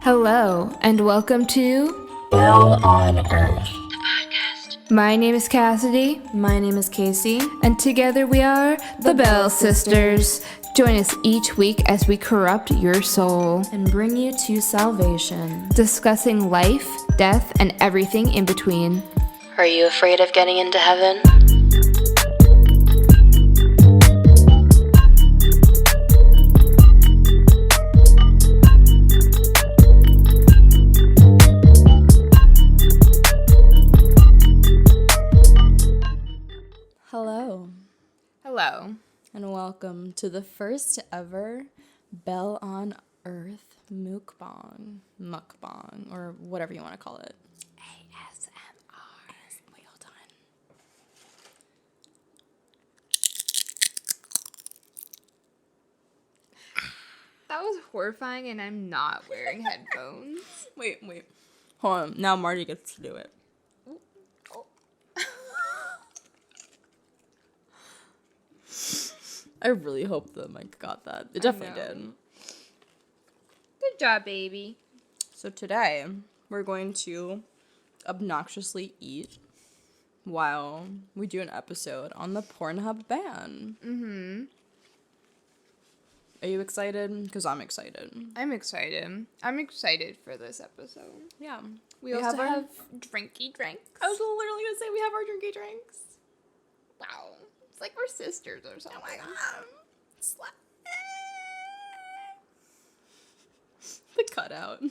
Hello, and welcome to Bell on Earth. My name is Cassidy, My name is Casey. and together we are the Bell Sisters. Join us each week as we corrupt your soul, And bring you to salvation. discussing life, death, and everything in between. Are you afraid of getting into heaven? Hello, Hello. and welcome to the first ever Bell on Earth mukbang, or whatever you want to call it. ASMR. Wait, hold on. That was horrifying, and I'm not wearing headphones. Wait. Hold on. Now Marty gets to do it. I really hope the mic got that. It definitely know. did. Good job, baby. So today, we're going to obnoxiously eat while we do an episode on the Pornhub ban. Mm-hmm. Are you excited? Because I'm excited. I'm excited. I'm excited for this episode. Yeah. We also have drinky drinks. I was literally going to say we have our drinky drinks. Wow. It's like we're sisters or something. Oh my god. Slap. The cutout.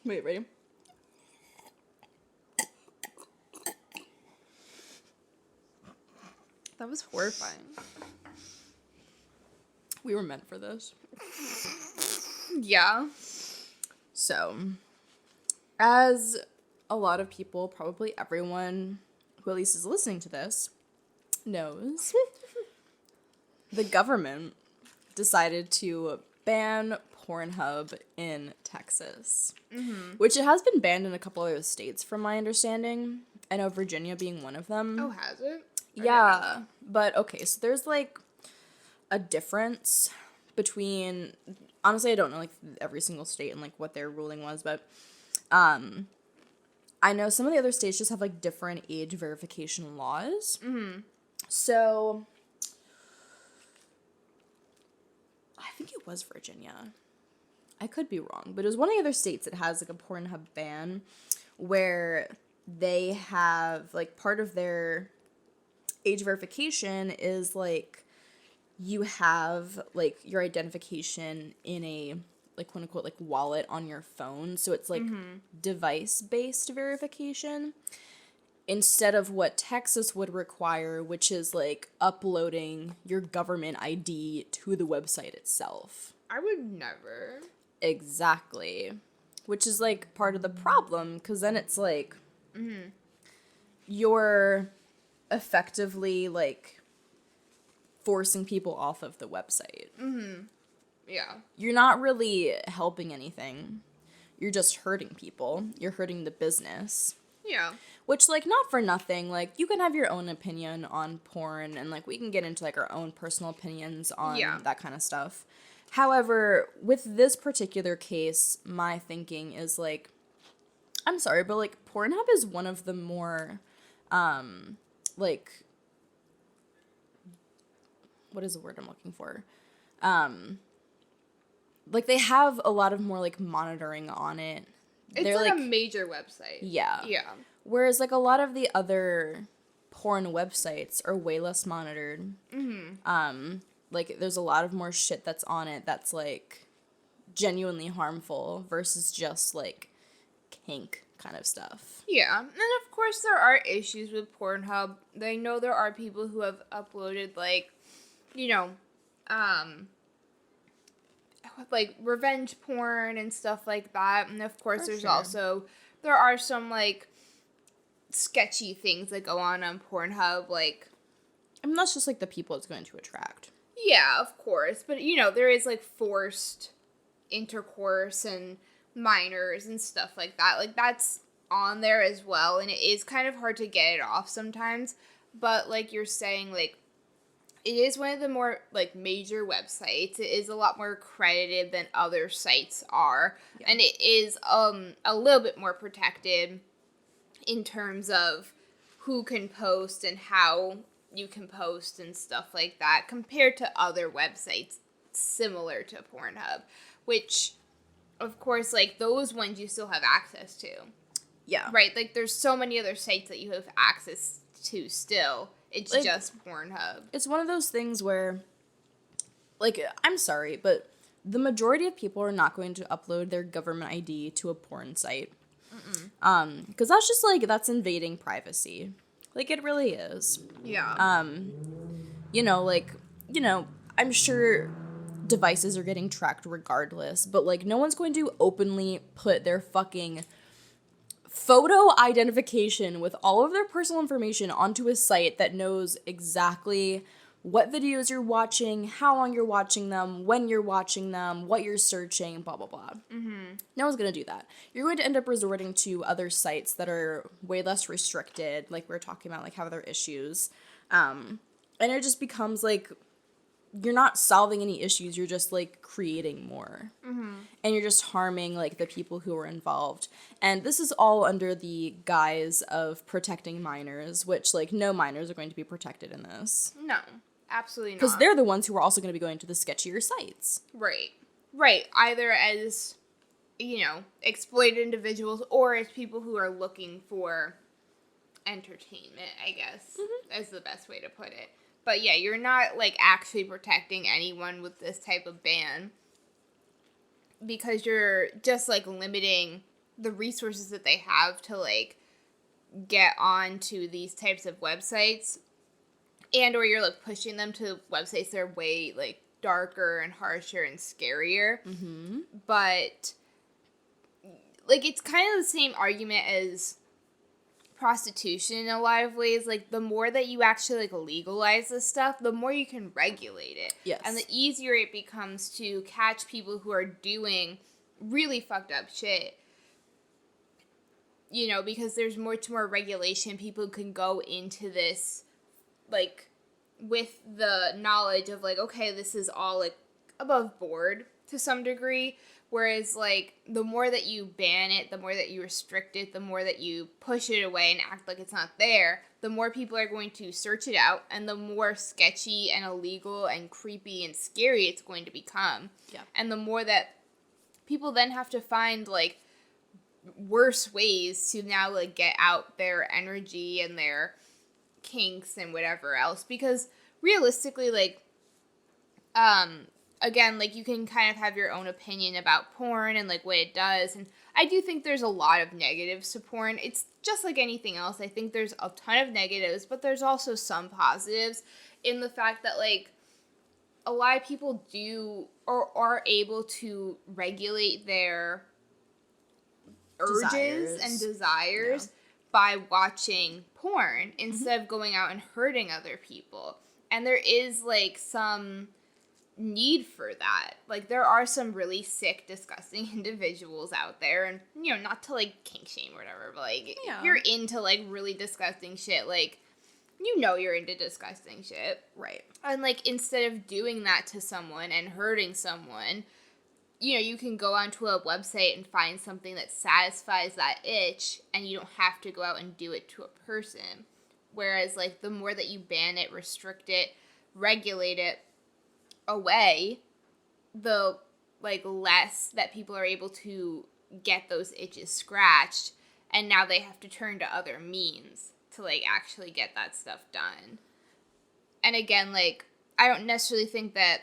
Wait, ready? That was horrifying. We were meant for this. Yeah. So, as a lot of people, probably everyone who at least is listening to this knows, the government decided to ban Pornhub in Texas, which it has been banned in a couple other states from my understanding. I know Virginia being one of them. Oh, has it? Yeah, but okay, so there's like a difference between, honestly, I don't know like every single state and like what their ruling was, but I know some of the other states just have like different age verification laws. So I think it was Virginia. I could be wrong, but it was one of the other states that has like a Pornhub ban where they have like part of their age verification is like you have like your identification in a like quote unquote like wallet on your phone, so it's like device based verification instead of what Texas would require, which is like uploading your government ID to the website itself. I would never. Exactly. Which is like part of the problem, because then it's like you're effectively like forcing people off of the website. Yeah. You're not really helping anything. You're just hurting people. You're hurting the business. Yeah. Which, like, not for nothing, like, you can have your own opinion on porn, and, like, we can get into, like, our own personal opinions on that kind of stuff. However, with this particular case, my thinking is, like, I'm sorry, but, like, Pornhub is one of the more, like, what is the word I'm looking for? Like, they have a lot of more, like, monitoring on it. It's They're like a major website. Yeah. Yeah. Whereas, like, a lot of the other porn websites are way less monitored. Like, there's a lot of more shit that's on it that's, like, genuinely harmful versus just, like, kink kind of stuff. Yeah. And of course there are issues with Pornhub. I know there are people who have uploaded like, you know, like revenge porn and stuff like that. And of course there are some like sketchy things that go on Pornhub, like, I mean, that's just, like, the people it's going to attract. yeah, of course, but you know, there is like forced intercourse and minors and stuff like that. Like, that's on there as well, and it is kind of hard to get it off sometimes. But like you're saying, like, it is one of the more, like, major websites. It is a lot more accredited than other sites are. Yeah. And it is a little bit more protected in terms of who can post and how you can post and stuff like that compared to other websites similar to Pornhub, which, of course, like, those ones you still have access to. Yeah. Right? Like, there's so many other sites that you have access to still. It's like, just Pornhub. It's one of those things where, like, I'm sorry, but the majority of people are not going to upload their government ID to a porn site. Because that's just, like, that's invading privacy. Like, it really is. Yeah. You know, like, you know, I'm sure devices are getting tracked regardless, but, like, no one's going to openly put their fucking photo identification with all of their personal information onto a site that knows exactly what videos you're watching, how long you're watching them, when you're watching them, what you're searching, blah, blah, blah. No one's going to do that. You're going to end up resorting to other sites that are way less restricted, like we were talking about, like, have other issues. And it just becomes, like, you're not solving any issues, you're just, like, creating more. And you're just harming, like, the people who are involved. And this is all under the guise of protecting minors, which, like, no minors are going to be protected in this. No, absolutely not. Because they're the ones who are also going to be going to the sketchier sites. Right. Right. Either as, you know, exploited individuals or as people who are looking for entertainment, I guess, is the best way to put it. But yeah, you're not, like, actually protecting anyone with this type of ban because you're just, like, limiting the resources that they have to, like, get onto these types of websites, and or you're, like, pushing them to websites that are way, like, darker and harsher and scarier. But, like, it's kind of the same argument as prostitution in a lot of ways. Like, the more that you actually, like, legalize this stuff, the more you can regulate it. Yes. And the easier it becomes to catch people who are doing really fucked up shit. You know, because there's much more regulation. People can go into this, like, with the knowledge of, like, okay, this is all, like, above board to some degree. Whereas, like, the more that you ban it, the more that you restrict it, the more that you push it away and act like it's not there, the more people are going to search it out, and the more sketchy and illegal and creepy and scary it's going to become. Yeah. And the more that people then have to find, like, worse ways to now, like, get out their energy and their kinks and whatever else. Because realistically, like, again, like, you can kind of have your own opinion about porn and, like, what it does, and I do think there's a lot of negatives to porn. It's just like anything else. I think there's a ton of negatives, but there's also some positives in the fact that, like, a lot of people do or are able to regulate their urges and desires by watching porn instead of going out and hurting other people. And there is, like, some need for that. Like, there are some really sick, disgusting individuals out there, and, you know, not to, like, kink shame or whatever, but, like, if you're into, like, really disgusting shit, like, you know you're into disgusting shit. Right. And, like, instead of doing that to someone and hurting someone, you know, you can go onto a website and find something that satisfies that itch, and you don't have to go out and do it to a person. Whereas, like, the more that you ban it, restrict it, regulate it away, the, like, less that people are able to get those itches scratched, and now they have to turn to other means to, like, actually get that stuff done. And again, like, I don't necessarily think that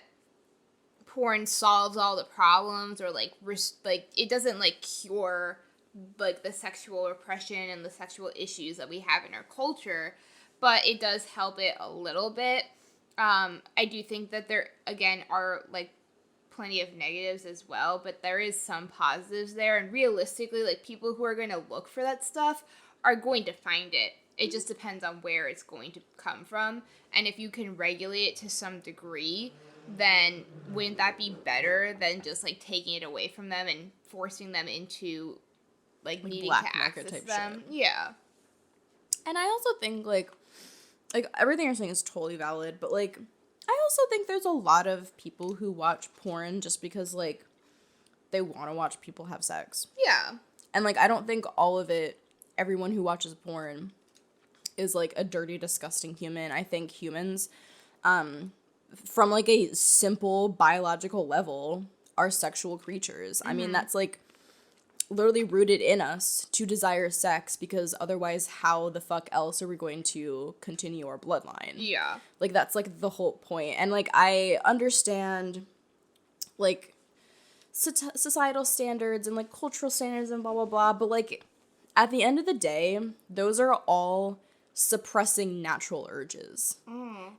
porn solves all the problems or, like, it doesn't, like, cure, like, the sexual repression and the sexual issues that we have in our culture, but it does help it a little bit. I do think that there, again, are, like, plenty of negatives as well, but there is some positives there, and realistically, like, people who are going to look for that stuff are going to find it. It just depends on where it's going to come from, and if you can regulate it to some degree, then wouldn't that be better than just, like, taking it away from them and forcing them into, like needing black to market access type them? shit. Yeah. And I also think, like, everything you're saying is totally valid, but, like, I also think there's a lot of people who watch porn just because, like, they want to watch people have sex. Yeah. And, like, I don't think everyone who watches porn is, like, a dirty, disgusting human. I think humans, from, like, a simple biological level, are sexual creatures. I mean, that's, like, literally rooted in us to desire sex, because otherwise how the fuck else are we going to continue our bloodline? Yeah. Like, that's, like, the whole point. And, like, I understand, like, societal standards and, like, cultural standards and blah, blah, blah, but, like, at the end of the day, those are all suppressing natural urges.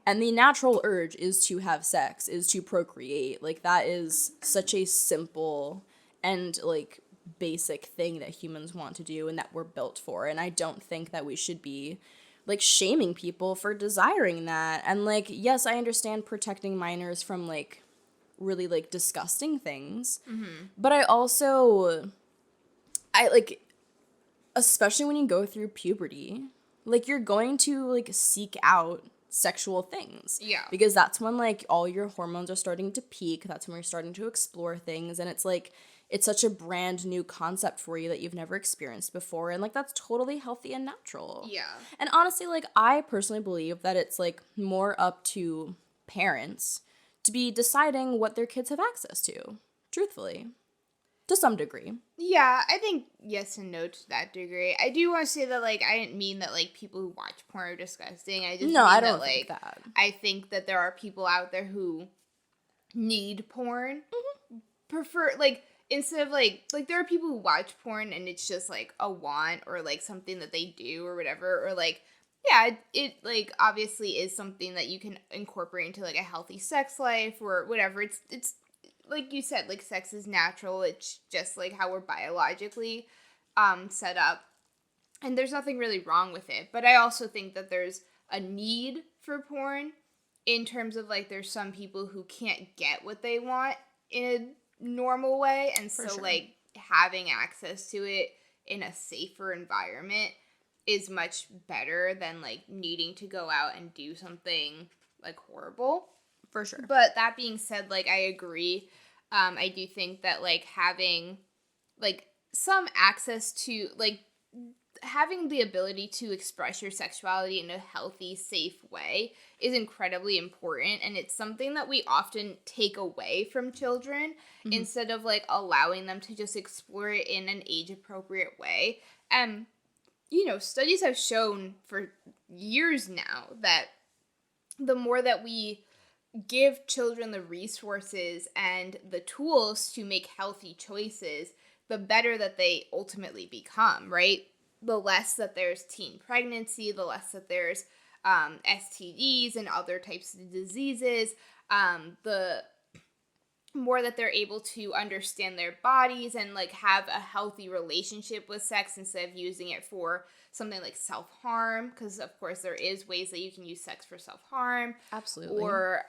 And the natural urge is to have sex, is to procreate. Like, that is such a simple and, like, basic thing that humans want to do and that we're built for. And I don't think that we should be, like, shaming people for desiring that. And, like, yes, I understand protecting minors from, like, really, like, disgusting things. But I like, especially when you go through puberty, like, you're going to, like, seek out sexual things. Yeah. Because that's when, like, all your hormones are starting to peak. That's when you're starting to explore things. And it's, like, it's such a brand new concept for you that you've never experienced before. And, like, that's totally healthy and natural. Yeah. And honestly, like, I personally believe that it's, like, more up to parents to be deciding what their kids have access to. Truthfully. To some degree. Yeah, I think yes and no to that degree. I do want to say that, like, I didn't mean that, like, people who watch porn are disgusting. I just No, mean I don't that, think like, that. I think that there are people out there who need porn. Prefer, like, instead of, like, there are people who watch porn and it's just, like, a want or, like, something that they do or whatever. Or, like, yeah, it like, obviously is something that you can incorporate into, like, a healthy sex life or whatever. It's like you said, like, sex is natural. It's just, like, how we're biologically set up. And there's nothing really wrong with it. But I also think that there's a need for porn in terms of, like, there's some people who can't get what they want in a normal way. And For so, sure. like, having access to it in a safer environment is much better than, like, needing to go out and do something, like, horrible. For sure. But that being said, like, I agree. I do think that, like, having, like, some access to, like, having the ability to express your sexuality in a healthy, safe way is incredibly important. And it's something that we often take away from children instead of, like, allowing them to just explore it in an age-appropriate way. And, you know, studies have shown for years now that the more that we give children the resources and the tools to make healthy choices, the better that they ultimately become, right? The less that there's teen pregnancy, the less that there's STDs and other types of diseases, the more that they're able to understand their bodies and, like, have a healthy relationship with sex instead of using it for something like self-harm, because of course there is ways that you can use sex for self-harm. Absolutely. Or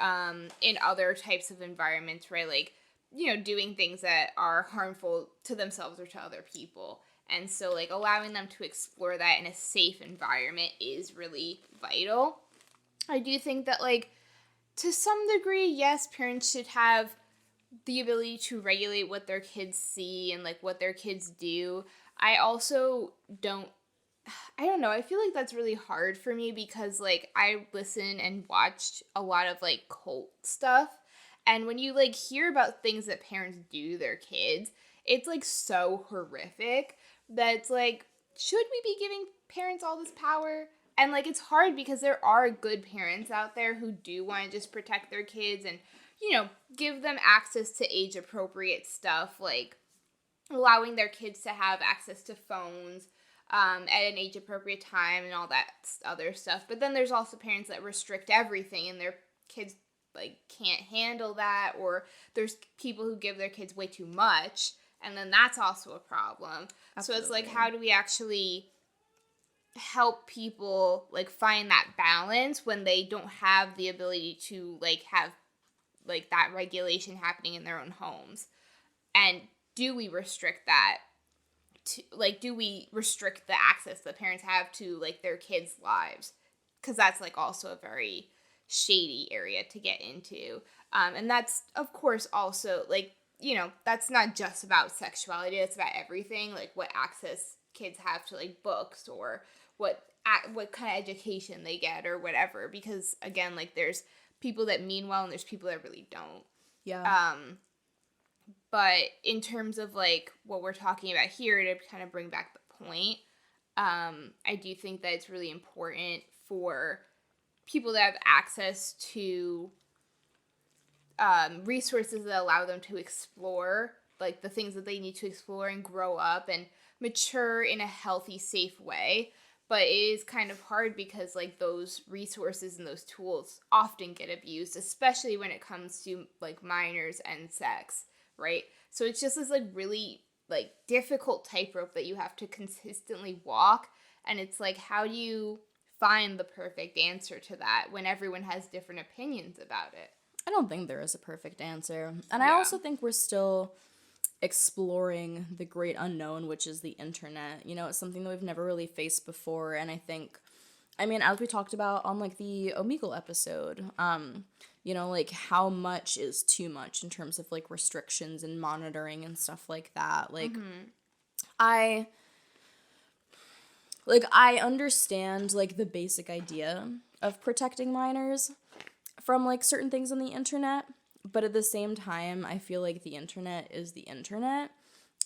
in other types of environments, right? Like, you know, doing things that are harmful to themselves or to other people. And so, like, allowing them to explore that in a safe environment is really vital. I do think that, like, to some degree, yes, parents should have the ability to regulate what their kids see and, like, what their kids do. I also I don't know, I feel like that's really hard for me because, like, I listen and watched a lot of, like, cult stuff. And when you, like, hear about things that parents do to their kids, it's, like, so horrific that it's like, should we be giving parents all this power? And, like, it's hard because there are good parents out there who do want to just protect their kids and, you know, give them access to age-appropriate stuff, like allowing their kids to have access to phones at an age-appropriate time and all that other stuff. But then there's also parents that restrict everything and their kids, like, can't handle that, or there's people who give their kids way too much, and then that's also a problem. Absolutely. So it's like, how do we actually help people, like, find that balance when they don't have the ability to, like, have, like, that regulation happening in their own homes? And do we restrict that? Do we restrict the access that parents have to, like, their kids' lives? Because that's, like, also a very shady area to get into. And that's, of course, also, like, that's not just about sexuality. It's about everything, like what access kids have to, like, books or what kind of education they get or whatever. Because, again, like, there's people that mean well and there's people that really don't. Yeah. But in terms of, like, what we're talking about here, to kind of bring back the point, I do think that it's really important for people that have access to resources that allow them to explore, like, the things that they need to explore and grow up and mature in a healthy, safe way. But it is kind of hard because, like, those resources and those tools often get abused, especially when it comes to, like, minors and sex, right? So it's just this, like, really, like, difficult tightrope that you have to consistently walk. And it's like, how do you find the perfect answer to that when everyone has different opinions about it? I don't think there is a perfect answer. And I also think we're still exploring the great unknown, which is the internet. It's something that we've never really faced before. And I think, as we talked about on, like, the Omegle episode, like, how much is too much in terms of, like, restrictions and monitoring and stuff like that. Like, I understand, like, the basic idea of protecting minors from, like, certain things on the internet, but at the same time, I feel like the internet is the internet,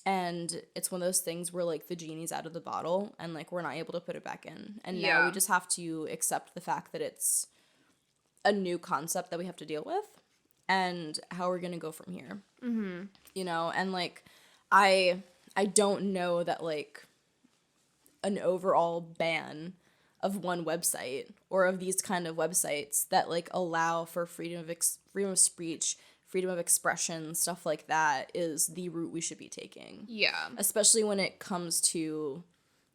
and it's one of those things where, like, the genie's out of the bottle, and, like, we're not able to put it back in, and now we just have to accept the fact that it's a new concept that we have to deal with, and how we're gonna go from here. And, like, I don't know that, like, an overall ban of one website or of these kind of websites that, like, allow for freedom of speech, freedom of expression, stuff like that is the route we should be taking. Yeah. Especially when it comes to,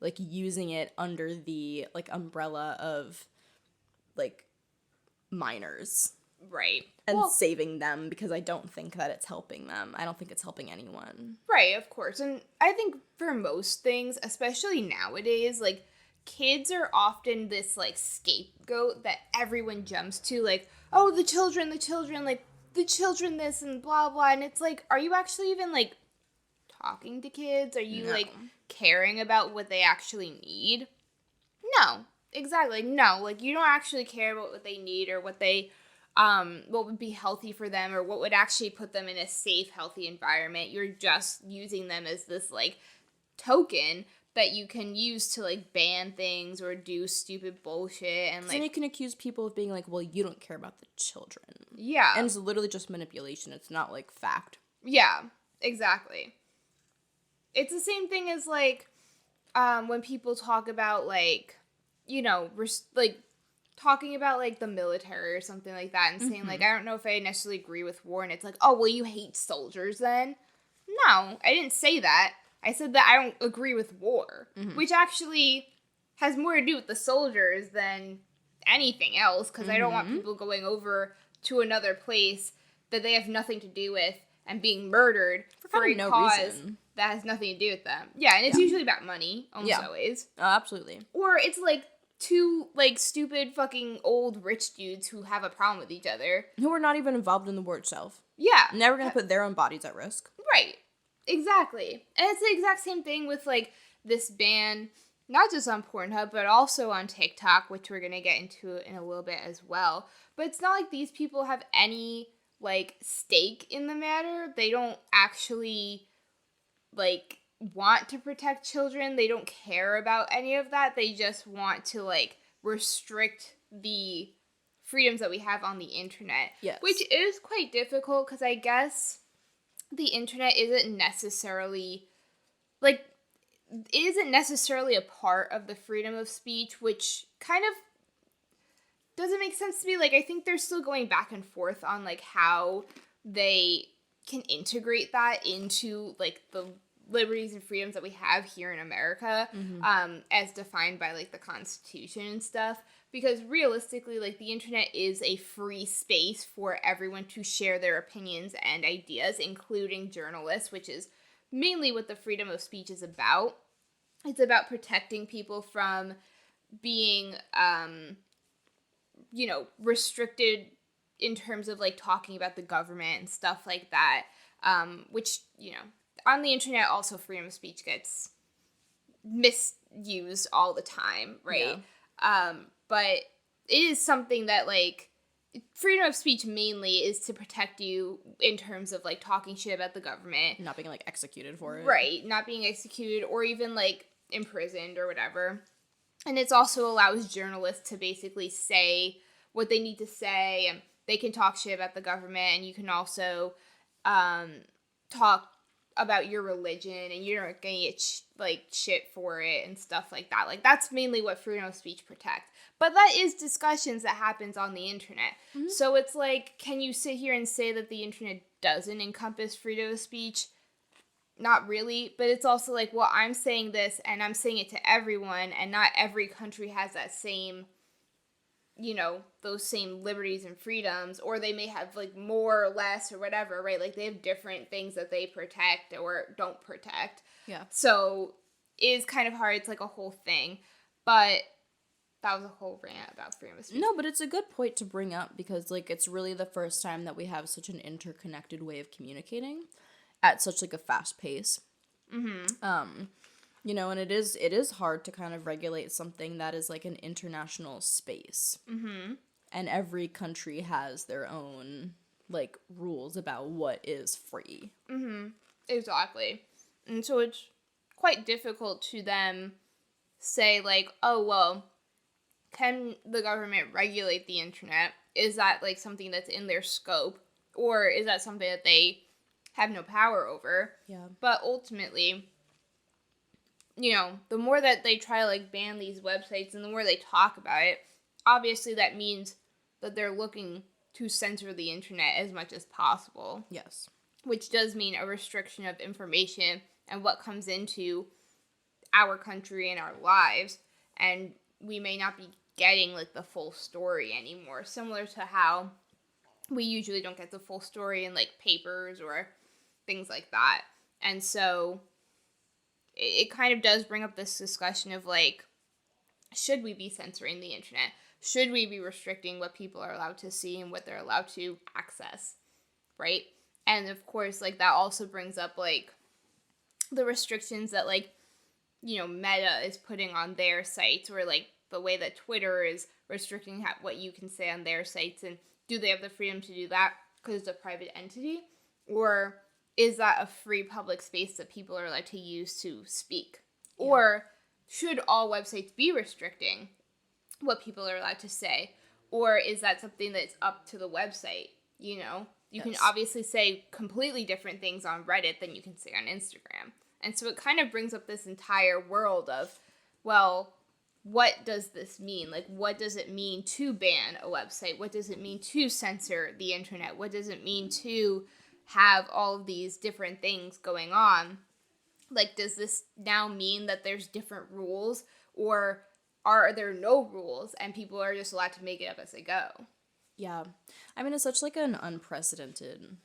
like, using it under the, like, umbrella of, like, minors. Right. And saving them, because I don't think that it's helping them. I don't think it's helping anyone. Right, of course. And I think for most things, especially nowadays, like, kids are often this, like, scapegoat that everyone jumps to, like, oh, the children, like, the children this and blah, blah. And it's like, are you actually even, like, talking to kids? Are you, like, caring about what they actually need? No, exactly. No, like, you don't actually care about what they need or what they, what would be healthy for them or what would actually put them in a safe, healthy environment. You're just using them as this, like, token that you can use to, like, ban things or do stupid bullshit. And, like, then you can accuse people of being like, well, you don't care about the children. Yeah. And it's literally just manipulation. It's not, like, fact. Yeah, exactly. It's the same thing as, like, when people talk about, like, talking about, like, the military or something like that and saying, like, I don't know if I necessarily agree with war. And it's like, oh, well, you hate soldiers then? No, I didn't say that. I said that I don't agree with war, which actually has more to do with the soldiers than anything else, because I don't want people going over to another place that they have nothing to do with and being murdered for a cause that has nothing to do with them. Yeah, and it's usually about money, almost always. Oh, absolutely. Or it's, like, two, like, stupid fucking old rich dudes who have a problem with each other. Who are not even involved in the war itself. Yeah. Never gonna put their own bodies at risk. Right. Exactly. And it's the exact same thing with, like, this ban, not just on Pornhub, but also on TikTok, which we're going to get into in a little bit as well. But it's not like these people have any, like, stake in the matter. They don't actually, like, want to protect children. They don't care about any of that. They just want to, like, restrict the freedoms that we have on the internet. Yes. Which is quite difficult because I guess the internet isn't necessarily, like, it isn't necessarily a part of the freedom of speech, which kind of doesn't make sense to me. Like, I think they're still going back and forth on, like, how they can integrate that into, like, the liberties and freedoms that we have here in America, as defined by, like, the Constitution and stuff. Because realistically, like, the internet is a free space for everyone to share their opinions and ideas, including journalists, which is mainly what the freedom of speech is about. It's about protecting people from being restricted in terms of, like, talking about the government and stuff like that, which, on the internet also freedom of speech gets misused all the time, right? Yeah. But it is something that, like, freedom of speech mainly is to protect you in terms of, like, talking shit about the government. Not being, like, executed for it. Right, not being executed or even, like, imprisoned or whatever. And it also allows journalists to basically say what they need to say, and they can talk shit about the government, and you can also talk about your religion, and you're not gonna get shit for it and stuff like that. Like, that's mainly what freedom of speech protects. But that is discussions that happens on the internet. Mm-hmm. So it's like, can you sit here and say that the internet doesn't encompass freedom of speech? Not really, but it's also like, well, I'm saying this, and I'm saying it to everyone, and not every country has that same, those same liberties and freedoms, or they may have, like, more or less or whatever, right? Like, they have different things that they protect or don't protect. Yeah. So it is kind of hard. It's like a whole thing, but that was a whole rant about freedom of speech. No, but it's a good point to bring up because, like, it's really the first time that we have such an interconnected way of communicating at such, like, a fast pace. Mm-hmm. And it is hard to kind of regulate something that is, like, an international space. Mm-hmm. And every country has their own, like, rules about what is free. Mm-hmm. Exactly. And so it's quite difficult to then say, like, oh, well, can the government regulate the internet? Is that, like, something that's in their scope? Or is that something that they have no power over? Yeah. But ultimately, the more that they try to, like, ban these websites and the more they talk about it, obviously that means that they're looking to censor the internet as much as possible. Yes. Which does mean a restriction of information and what comes into our country and our lives. And we may not be getting, like, the full story anymore. Similar to how we usually don't get the full story in, like, papers or things like that. And so it kind of does bring up this discussion of, like, should we be censoring the internet? Should we be restricting what people are allowed to see and what they're allowed to access, right? And, of course, like, that also brings up, like, the restrictions that, like, Meta is putting on their sites, or, like, the way that Twitter is restricting what you can say on their sites, and do they have the freedom to do that because it's a private entity? Or is that a free public space that people are allowed to use to speak? Yeah. Or should all websites be restricting what people are allowed to say? Or is that something that's up to the website? You can obviously say completely different things on Reddit than you can say on Instagram. And so it kind of brings up this entire world of, well, what does this mean? Like, what does it mean to ban a website? What does it mean to censor the internet? What does it mean to have all of these different things going on? Like, does this now mean that there's different rules, or are there no rules and people are just allowed to make it up as they go? Yeah. I mean, it's such, like, an unprecedented,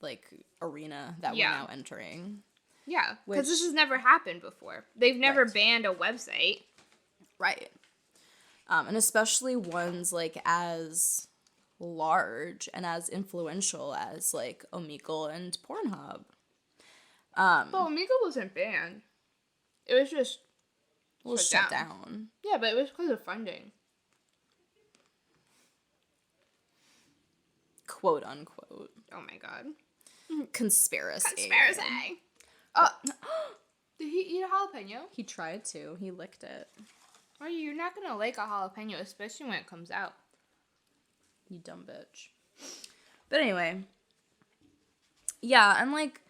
like, arena that we're now entering. Yeah, because this has never happened before. They've never banned a website. Right. And especially ones, like, as large and as influential as, like, Omegle and Pornhub. But Omegle wasn't banned. It was just shut down. Yeah, but it was because of funding. Quote, unquote. Oh, my God. Conspiracy. Did he eat a jalapeno? He tried to. He licked it. Well, you're not going to like a jalapeno, especially when it comes out. You dumb bitch. But anyway. Yeah, and, like,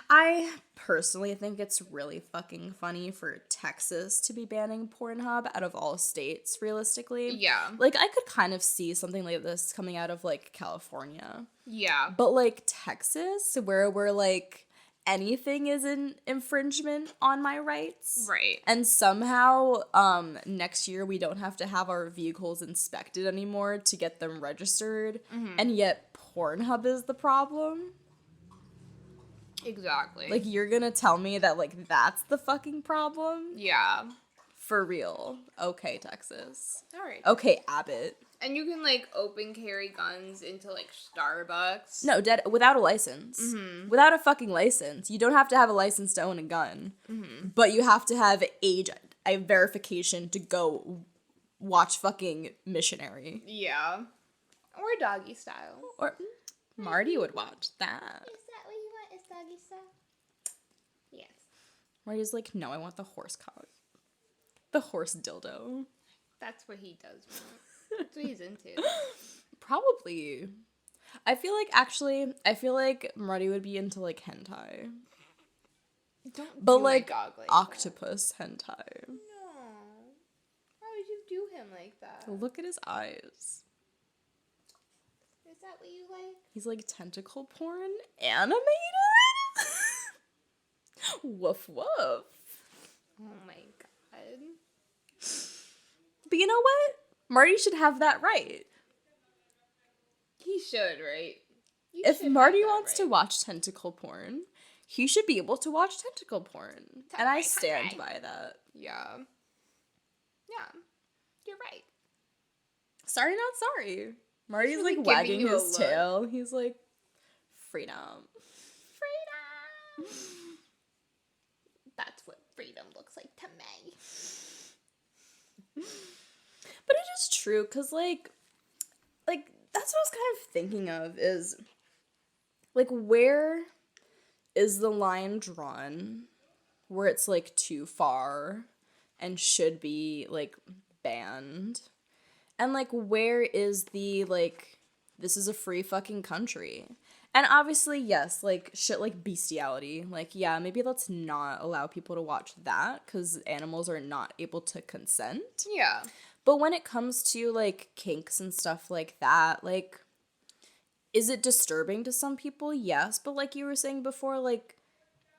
I personally think it's really fucking funny for Texas to be banning Pornhub out of all states, realistically. Yeah. Like, I could kind of see something like this coming out of, like, California. Yeah. But, like, Texas, where we're, like, anything is an infringement on my rights. Right. And somehow, next year we don't have to have our vehicles inspected anymore to get them registered. Mm-hmm. And yet Pornhub is the problem. Exactly. Like, you're gonna tell me that, like, that's the fucking problem? Yeah. For real. Okay, Texas. All right. Okay, Abbott. And you can, like, open carry guns into, like, Starbucks. No, dead without a license. Mm-hmm. Without a fucking license. You don't have to have a license to own a gun. Mm-hmm. But you have to have a verification to go watch fucking Missionary. Yeah. Or Doggy Style. Or Marty would watch that. Is that what you want? Is Doggy Style? Yes. Marty's like, no, I want the horse cock. The horse dildo. That's what he does want. That's what he's into. Probably. I feel like Marty would be into, like, hentai. Don't But, do like, my dog like octopus hentai. that. No. Why would you do him like that? Look at his eyes. Is that what you like? He's, like, tentacle porn animated? Woof woof. Oh my god. But you know what? Marty should have that right. He should, right? You If should Marty have that wants to right. watch tentacle porn, he should be able to watch tentacle porn. And I stand by that. Yeah. Yeah. You're right. Sorry, not sorry. Marty's, really like, giving wagging you a his look. tail. He's like, freedom. Freedom! That's what freedom looks like to me. But it is true, because, like, that's what I was kind of thinking of, is, like, where is the line drawn where it's, like, too far and should be, like, banned? And, like, where is the, like, this is a free fucking country? And obviously, yes, like, shit like bestiality. Like, yeah, maybe let's not allow people to watch that, because animals are not able to consent. Yeah. But when it comes to, like, kinks and stuff like that, like, is it disturbing to some people? Yes. But like you were saying before, like,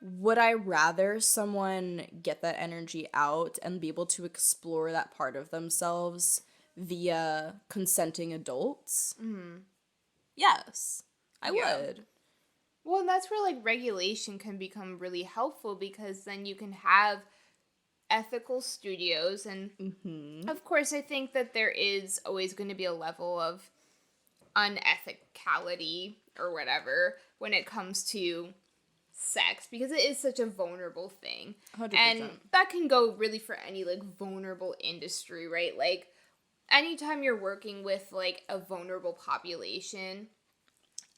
would I rather someone get that energy out and be able to explore that part of themselves via consenting adults? Mm-hmm. Yes, I would. Well, and that's where, like, regulation can become really helpful, because then you can have ethical studios, and of course I think that there is always going to be a level of unethicality or whatever when it comes to sex, because it is such a vulnerable thing. 100%. And that can go really for any, like, vulnerable industry, right? Like, anytime you're working with, like, a vulnerable population,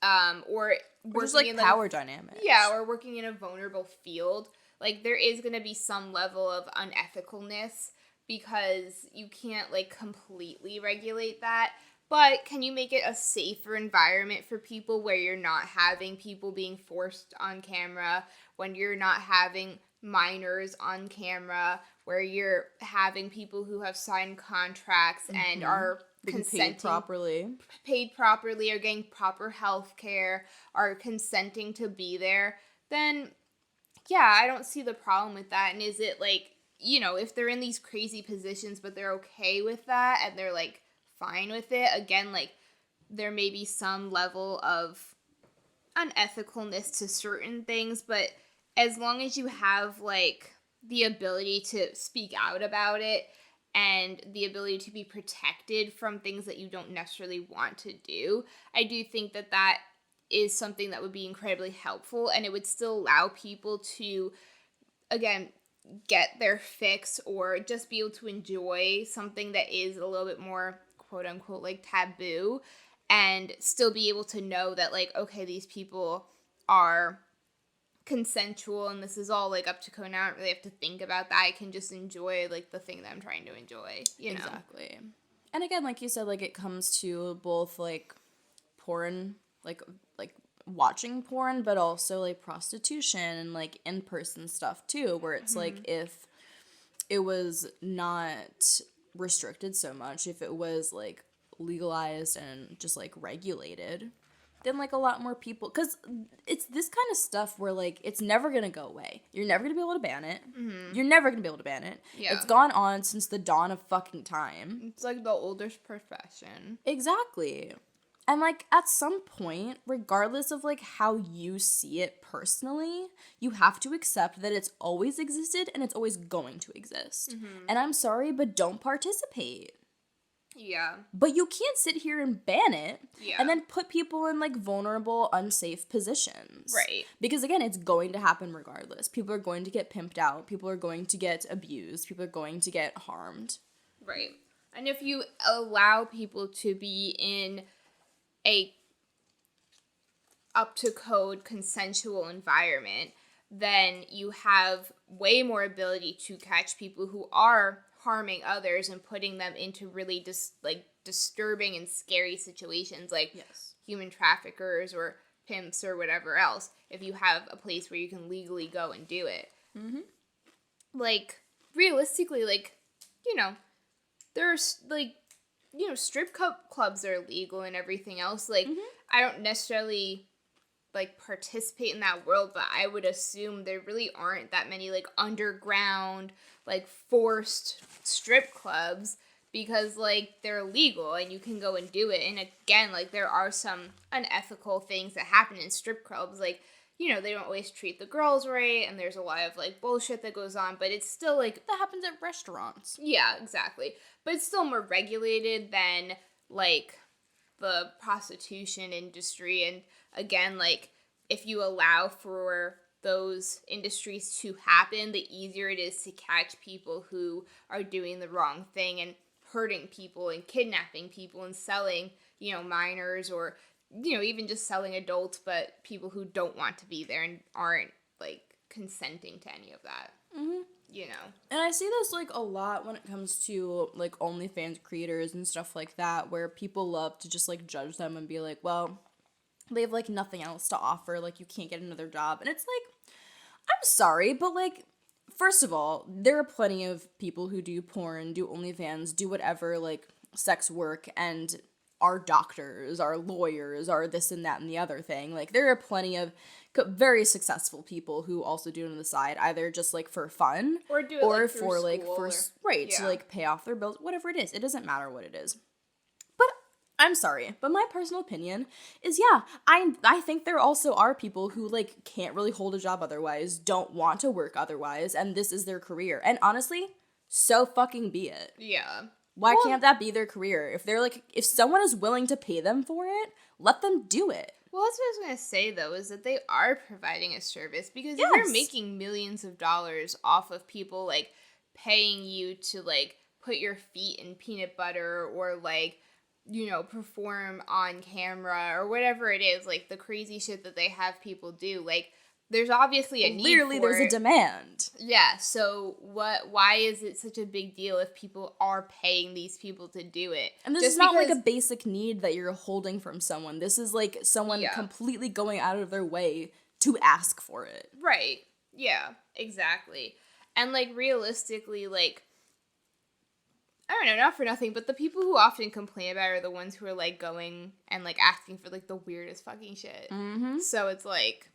or Just, working like, in, power dynamics. yeah, or working in a vulnerable field, like, there is going to be some level of unethicalness, because you can't, like, completely regulate that. But can you make it a safer environment for people, where you're not having people being forced on camera, when you're not having minors on camera, where you're having people who have signed contracts and are consenting, paid properly, or getting proper health care, are consenting to be there, then yeah, I don't see the problem with that. And is it, like, you know, if they're in these crazy positions but they're okay with that and they're, like, fine with it, again, like, there may be some level of unethicalness to certain things, but as long as you have, like, the ability to speak out about it and the ability to be protected from things that you don't necessarily want to do, I do think that that is something that would be incredibly helpful, and it would still allow people to, again, get their fix, or just be able to enjoy something that is a little bit more, quote unquote, like, taboo, and still be able to know that, like, okay, these people are consensual and this is all, like, up to code, and I don't really have to think about that. I can just enjoy, like, the thing that I'm trying to enjoy, you know? Exactly. And again, like you said, like, it comes to both, like, porn, like watching porn, but also, like, prostitution and, like, in-person stuff too, where it's like, if it was not restricted so much, if it was, like, legalized and just, like, regulated, then, like, a lot more people, because it's this kind of stuff where, like, it's never gonna go away. You're never gonna be able to ban it. You're never gonna be able to ban it. Yeah. It's gone on since the dawn of fucking time. It's like the oldest profession. Exactly. And, like, at some point, regardless of, like, how you see it personally, you have to accept that it's always existed and it's always going to exist. And I'm sorry, but don't participate. Yeah. But you can't sit here and ban it Yeah. and then put people in, like, vulnerable, unsafe positions. Right. Because, again, it's going to happen regardless. People are going to get pimped out. People are going to get abused. People are going to get harmed. Right. And if you allow people to be in a up-to-code consensual environment, then you have way more ability to catch people who are harming others and putting them into really disturbing and scary situations, like Yes. human traffickers or pimps or whatever else, if you have a place where you can legally go and do it. Mm-hmm. Like, realistically, like, you know, there's, like, you know, strip clubs are legal and everything else. Like, I don't necessarily, like, participate in that world, but I would assume there really aren't that many, like, underground, like, forced strip clubs because, like, they're legal and you can go and do it. And again, like, there are some unethical things that happen in strip clubs. Like, you know, they don't always treat the girls right and there's a lot of, like, bullshit that goes on, but it's still, like... That happens at restaurants. Yeah, exactly. But it's still more regulated than, like, the prostitution industry. And again, like, if you allow for those industries to happen, the easier it is to catch people who are doing the wrong thing and hurting people and kidnapping people and selling, you know, minors or, you know, even just selling adults, but people who don't want to be there and aren't, like, consenting to any of that. Mm-hmm. You know. And I see this, like, a lot when it comes to, like, OnlyFans creators and stuff like that, where people love to just, like, judge them and be like, well, they have, like, nothing else to offer, like, you can't get another job. And it's like, I'm sorry, but, like, first of all, there are plenty of people who do porn, do OnlyFans, do whatever, like, sex work, and are doctors, are lawyers, are this and that and the other thing. Like, there are plenty of very successful people who also do it on the side, either just, like, for fun, Or do it, or like, for, through like, school for, or- right, to, like, pay off their bills, whatever it is. It doesn't matter what it is. But I'm sorry, but my personal opinion is, yeah, I think there also are people who, like, can't really hold a job otherwise, don't want to work otherwise, and this is their career. And honestly, so fucking be it. Yeah. Why can't that be their career? If they're, like, if someone is willing to pay them for it, let them do it. Well, that's what I was going to say, though, is that they are providing a service. Because if Yes. you're making millions of dollars off of people, like, paying you to, like, put your feet in peanut butter or, like, you know, perform on camera or whatever it is, like, the crazy shit that they have people do, like, there's obviously a need Literally, for there's a it. demand. Yeah, so why is it such a big deal if people are paying these people to do it? And this Just is not like a because- basic need that you're holding from someone. This is like someone Yeah. completely going out of their way to ask for it. Right. Yeah, exactly. And, like, realistically, like, I don't know, not for nothing, but the people who often complain about it are the ones who are, like, going and, like, asking for, like, the weirdest fucking shit. Mm-hmm. So it's like,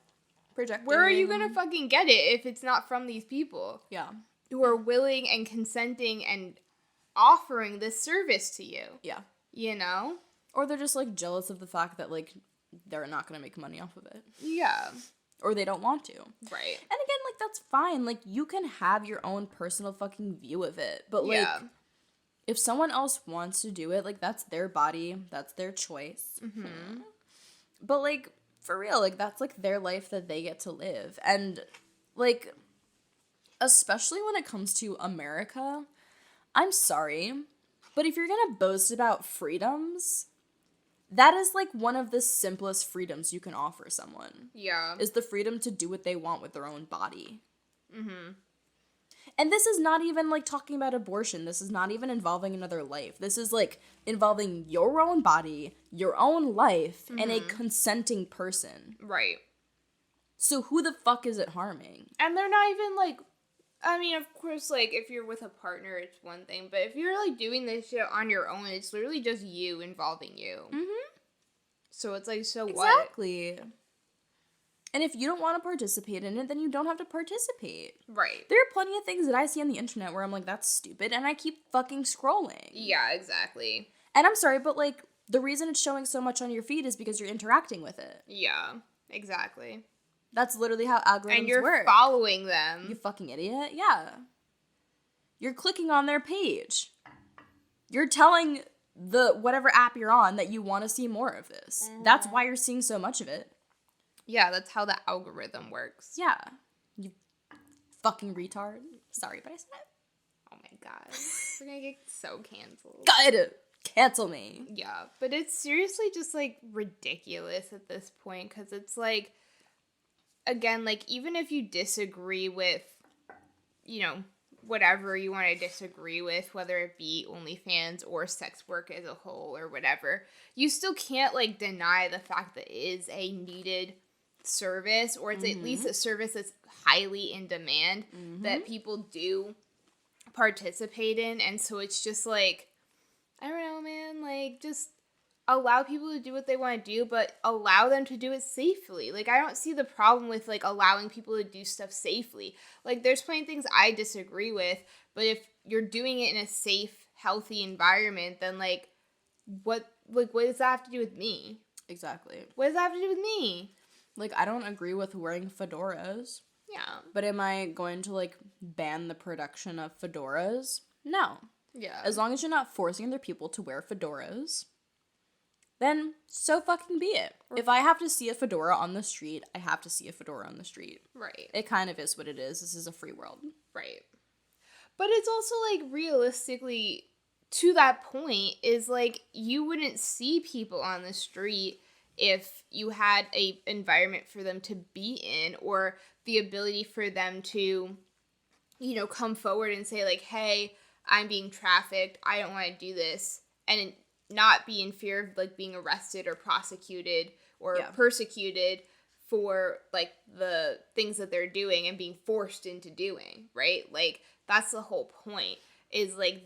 Projecting. where are you gonna fucking get it if it's not from these people Yeah. who are willing and consenting and offering this service to you? Yeah. You know? Or they're just, like, jealous of the fact that, like, they're not gonna make money off of it. Yeah. Or they don't want to. Right. And again, like, that's fine. Like, you can have your own personal fucking view of it. But, like, Yeah. if someone else wants to do it, like, that's their body. That's their choice. Mm-hmm. But, like, for real, like, that's, like, their life that they get to live. And, like, especially when it comes to America, I'm sorry, but if you're gonna boast about freedoms, that is, like, one of the simplest freedoms you can offer someone. Yeah. Is the freedom to do what they want with their own body. Mm-hmm. And this is not even, like, talking about abortion. This is not even involving another life. This is, like, involving your own body, your own life, and a consenting person. Right. So who the fuck is it harming? And they're not even, like, I mean, of course, like, if you're with a partner, it's one thing, but if you're, like, doing this shit on your own, it's literally just you involving you. Mm-hmm. So it's like, so what? Exactly. And if you don't want to participate in it, then you don't have to participate. Right. There are plenty of things that I see on the internet where I'm like, that's stupid, and I keep fucking scrolling. Yeah, exactly. And I'm sorry, but, like, The reason it's showing so much on your feed is because you're interacting with it. Yeah, exactly. That's literally how algorithms work. And you're following them. You fucking idiot. Yeah. You're clicking on their page. You're telling the whatever app you're on that you want to see more of this. That's why you're seeing so much of it. Yeah, that's how the algorithm works. Yeah. You fucking retard. Sorry, but I said it. Oh my god. We're gonna get so canceled. God, cancel me. Yeah, but it's seriously just, like, ridiculous at this point, because it's, like, again, like, even if you disagree with, you know, whatever you want to disagree with, whether it be OnlyFans or sex work as a whole or whatever, you still can't, like, deny the fact that it is a needed service, or it's at least a service that's highly in demand that people do participate in. And so it's just, like, I don't know, man, like, just allow people to do what they want to do, but allow them to do it safely. Like, I don't see the problem with, like, allowing people to do stuff safely. Like, there's plenty of things I disagree with, but if you're doing it in a safe, healthy environment, then, like, what does that have to do with me? Exactly. What does that have to do with me? Like, I don't agree with wearing fedoras. Yeah. But am I going to, like, ban the production of fedoras? No. Yeah. As long as you're not forcing other people to wear fedoras, then so fucking be it. If I have to see a fedora on the street, I have to see a fedora on the street. Right. It kind of is what it is. This is a free world. Right. But it's also, like, realistically, to that point, is, like, you wouldn't see people on the street if you had a environment for them to be in, or the ability for them to, you know, come forward and say, like, hey, I'm being trafficked, I don't want to do this, and not be in fear of, like, being arrested or prosecuted or persecuted for, like, the things that they're doing and being forced into doing, right? Like, that's the whole point, is, like,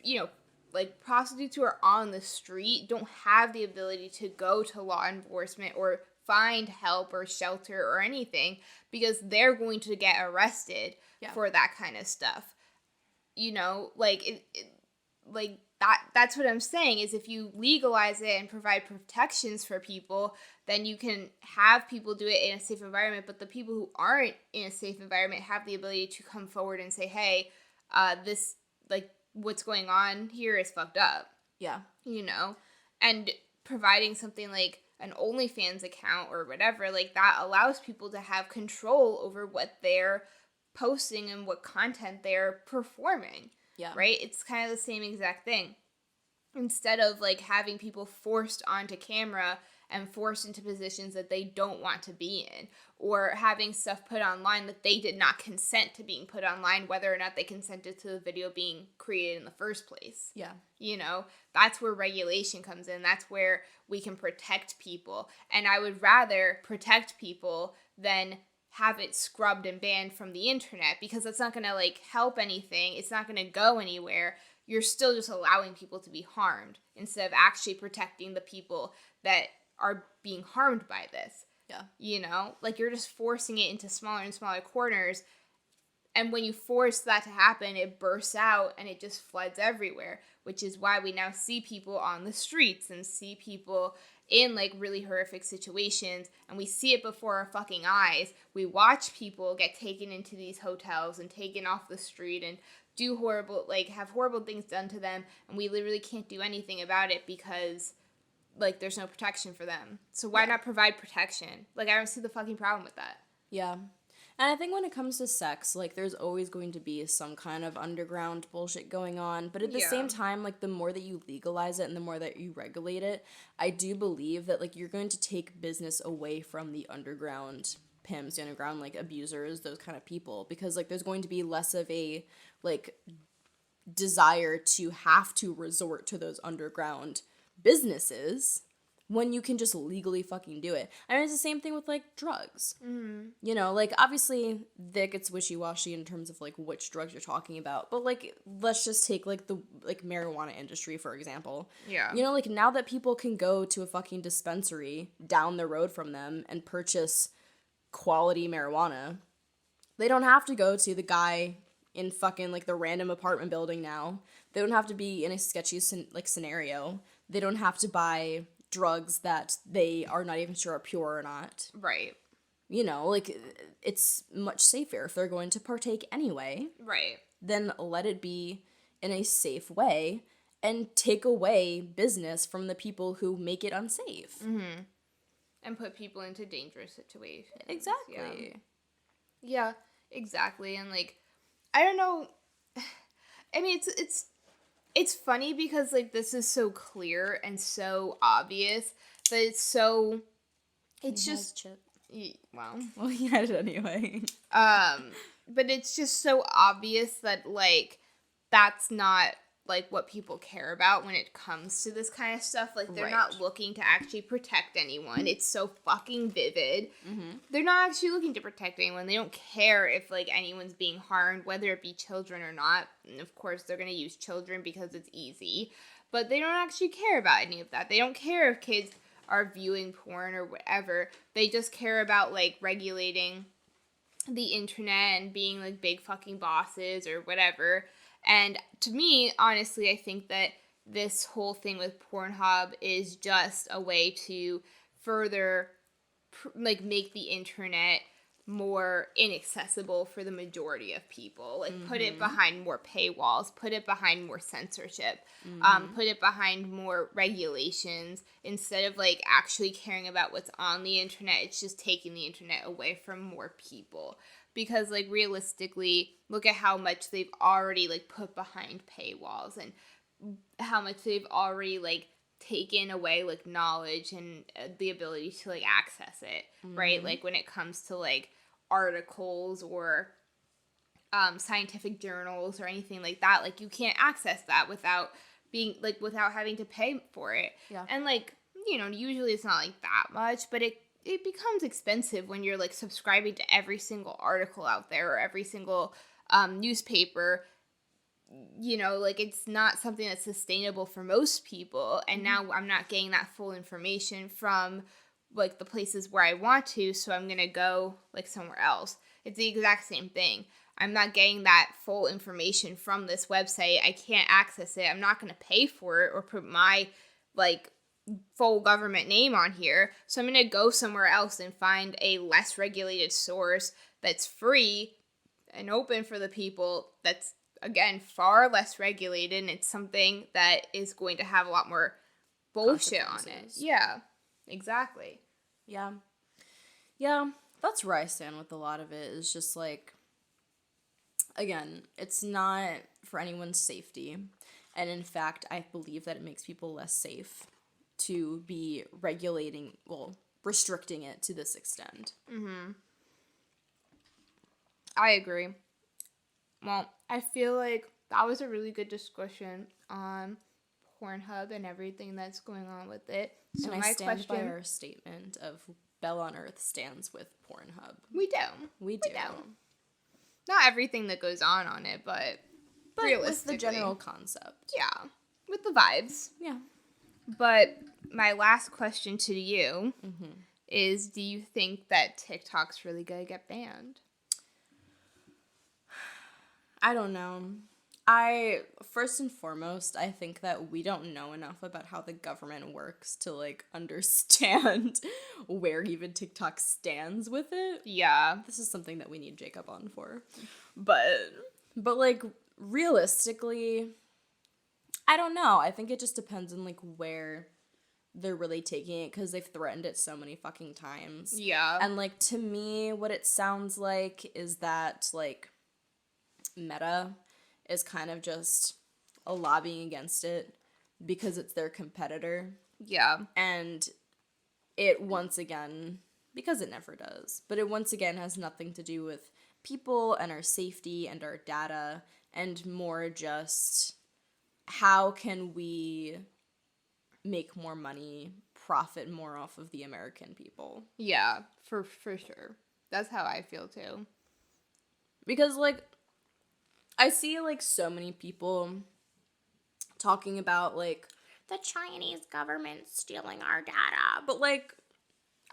you know, like, prostitutes who are on the street don't have the ability to go to law enforcement or find help or shelter or anything, because they're going to get arrested for that kind of stuff. You know, like, like, that's what I'm saying, is if you legalize it and provide protections for people, then you can have people do it in a safe environment, but the people who aren't in a safe environment have the ability to come forward and say, hey, this, like, what's going on here is fucked up. Yeah. You know? And providing something like an OnlyFans account or whatever, like, that allows people to have control over what they're posting and what content they're performing. Yeah. Right? It's kind of the same exact thing. Instead of, like, having people forced onto camera and forced into positions that they don't want to be in, or having stuff put online that they did not consent to being put online, whether or not they consented to the video being created in the first place. Yeah. You know, that's where regulation comes in. That's where we can protect people. And I would rather protect people than have it scrubbed and banned from the internet, because that's not going to, like, help anything. It's not going to go anywhere. You're still just allowing people to be harmed instead of actually protecting the people that are being harmed by this. Yeah. You know, like, you're just forcing it into smaller and smaller corners. And when you force that to happen, it bursts out and it just floods everywhere, which is why we now see people on the streets and see people in, like, really horrific situations, and we see it before our fucking eyes. We watch people get taken into these hotels and taken off the street and do horrible, like, have horrible things done to them, and we literally can't do anything about it because, like, there's no protection for them. So why not provide protection? Like, I don't see the fucking problem with that. Yeah. And I think when it comes to sex, like, there's always going to be some kind of underground bullshit going on. But at the same time, like, the more that you legalize it and the more that you regulate it, I do believe that, like, you're going to take business away from the underground pimps, the underground, like, abusers, those kind of people. Because, like, there's going to be less of a, like, desire to have to resort to those underground businesses when you can just legally fucking do it. I mean, it's the same thing with, like, drugs. Mm-hmm. You know, like, obviously, that gets wishy-washy in terms of, like, which drugs you're talking about. But, like, let's just take, like, the, like, marijuana industry, for example. Yeah. You know, like, now that people can go to a fucking dispensary down the road from them and purchase quality marijuana, they don't have to go to the guy in fucking, like, the random apartment building now. They don't have to be in a sketchy, like, scenario. they don't have to buy drugs that they are not even sure are pure or not. Right. You know, like, it's much safer if they're going to partake anyway. Right. Then let it be in a safe way and take away business from the people who make it unsafe. Mm-hmm. And put people into dangerous situations. Exactly. Yeah, exactly. And, like, I don't know. I mean, it's funny because, like, this is so clear and so obvious, but it's just Chip. wow. Well, he had it anyway. But it's just so obvious that, like, that's not, like, what people care about when it comes to this kind of stuff. Like, they're not looking to actually protect anyone. It's so fucking vivid. Mm-hmm. They're not actually looking to protect anyone. They don't care if, like, anyone's being harmed, whether it be children or not. And, of course, they're going to use children because it's easy. But they don't actually care about any of that. They don't care if kids are viewing porn or whatever. They just care about, like, regulating the internet and being, like, big fucking bosses or whatever. And to me, honestly, I think that this whole thing with Pornhub is just a way to further, like, make the internet more inaccessible for the majority of people. Like, put it behind more paywalls, put it behind more censorship, put it behind more regulations. Instead of, like, actually caring about what's on the internet, it's just taking the internet away from more people. Because, like, realistically, look at how much they've already, like, put behind paywalls and how much they've already, like, taken away, like, knowledge and the ability to, like, access it, right? Like, when it comes to, like, articles or scientific journals or anything like that, like, you can't access that without having to pay for it. Yeah. And, like, you know, usually it's not, like, that much, but it becomes expensive when you're, like, subscribing to every single article out there or every single newspaper. You know, like, it's not something that's sustainable for most people. And now I'm not getting that full information from, like, the places where I want to, so I'm going to go, like, somewhere else. It's the exact same thing. I'm not getting that full information from this website. I can't access it. I'm not going to pay for it or put my, like, full government name on here. So I'm going to go somewhere else and find a less regulated source that's free and open for the people, that's, again, far less regulated, and it's something that is going to have a lot more bullshit on it. Yeah, exactly. Yeah. Yeah, that's where I stand with a lot of it, is just, like, again, it's not for anyone's safety. And in fact, I believe that it makes people less safe to be restricting it to this extent. Mm-hmm. I agree. Well, I feel like that was a really good discussion on Pornhub and everything that's going on with it. So and my I stand by question, our statement of Bell on Earth stands with Pornhub. we do. We do. Not everything that goes on it, but realistically. With the general concept. Yeah, with the vibes. Yeah. But my last question to you is, do you think that TikTok's really going to get banned? I don't know. First and foremost, I think that we don't know enough about how the government works to, like, understand where even TikTok stands with it. Yeah. This is something that we need Jacob on for. But like, realistically, I don't know. I think it just depends on, like, where they're really taking it, because they've threatened it so many fucking times. Yeah. And, like, to me, what it sounds like is that, like, Meta is kind of just a lobbying against it because it's their competitor. Yeah. And it, once again, because it never does, but it once again has nothing to do with people and our safety and our data, and more just how can we make more money, profit more off of the American people. Yeah, for sure. That's how I feel too. Because, like, I see, like, so many people talking about, like, the Chinese government stealing our data. But, like,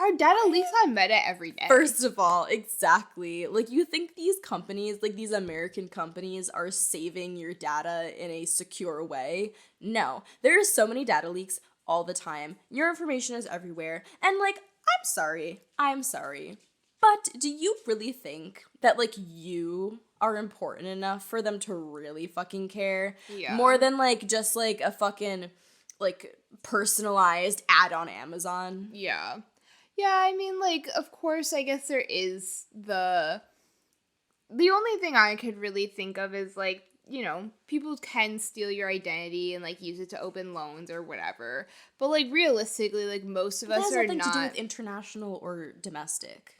Our data leaks on Meta every day. First of all, exactly. Like, you think these companies, like these American companies, are saving your data in a secure way? No. There are so many data leaks all the time. Your information is everywhere. And, like, I'm sorry. But do you really think that, like, you are important enough for them to really fucking care? Yeah. More than, like, just, like, a fucking, like, personalized ad on Amazon? Yeah. Yeah, I mean, like, of course, I guess there is the only thing I could really think of is, like, you know, people can steal your identity and, like, use it to open loans or whatever. But, like, realistically, like, most of us are not... It has nothing to do with international or domestic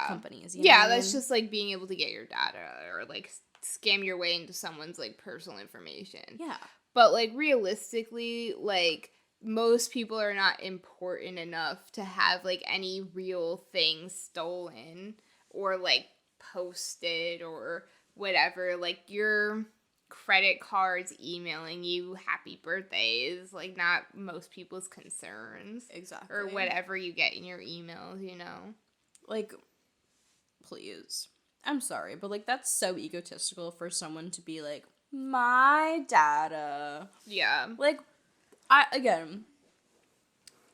companies. You know Yeah, what I that's mean? just, like, being able to get your data or, like, scam your way into someone's, like, personal information. Yeah. But, like, realistically, like... most people are not important enough to have, like, any real things stolen or, like, posted or whatever. Like, your credit cards emailing you happy birthdays, like, not most people's concerns. Exactly. Or whatever you get in your emails, you know? Like, please. I'm sorry, but, like, that's so egotistical for someone to be like, my data. Yeah. Like,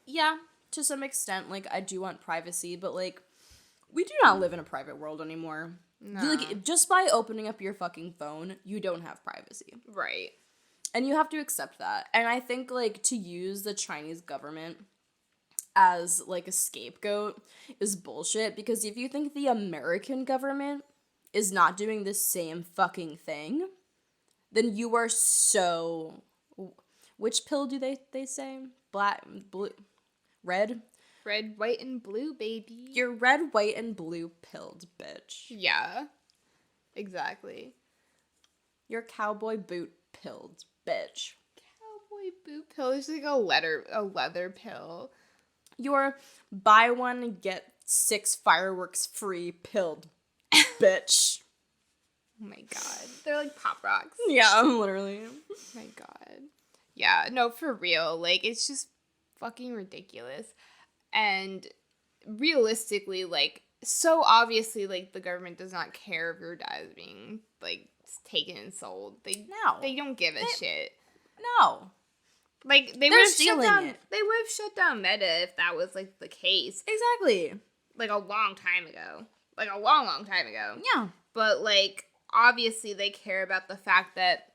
yeah, to some extent, like, I do want privacy, but, like, we do not live in a private world anymore. No. Like, just by opening up your fucking phone, you don't have privacy. Right. And you have to accept that. And I think, like, to use the Chinese government as, like, a scapegoat is bullshit, because if you think the American government is not doing the same fucking thing, then you are so... Which pill do they say? Black, blue, red? Red, white, and blue, baby. You're red, white, and blue pilled, bitch. Yeah. Exactly. You're cowboy boot pilled, bitch. Cowboy boot pill is like a leather pill. You're buy one, get 6 fireworks free pilled, bitch. Oh my god. They're like Pop Rocks. Yeah, literally. Oh my god. Yeah, no, for real. Like, it's just fucking ridiculous. And realistically, like, so obviously, like, the government does not care if your data is being, like, taken and sold. They don't give a shit. No. Like, they They're would have shut stealing down. it. They would have shut down Meta if that was, like, the case. Exactly. Like, a long time ago. Like, a long, long time ago. Yeah. But, like, obviously they care about the fact that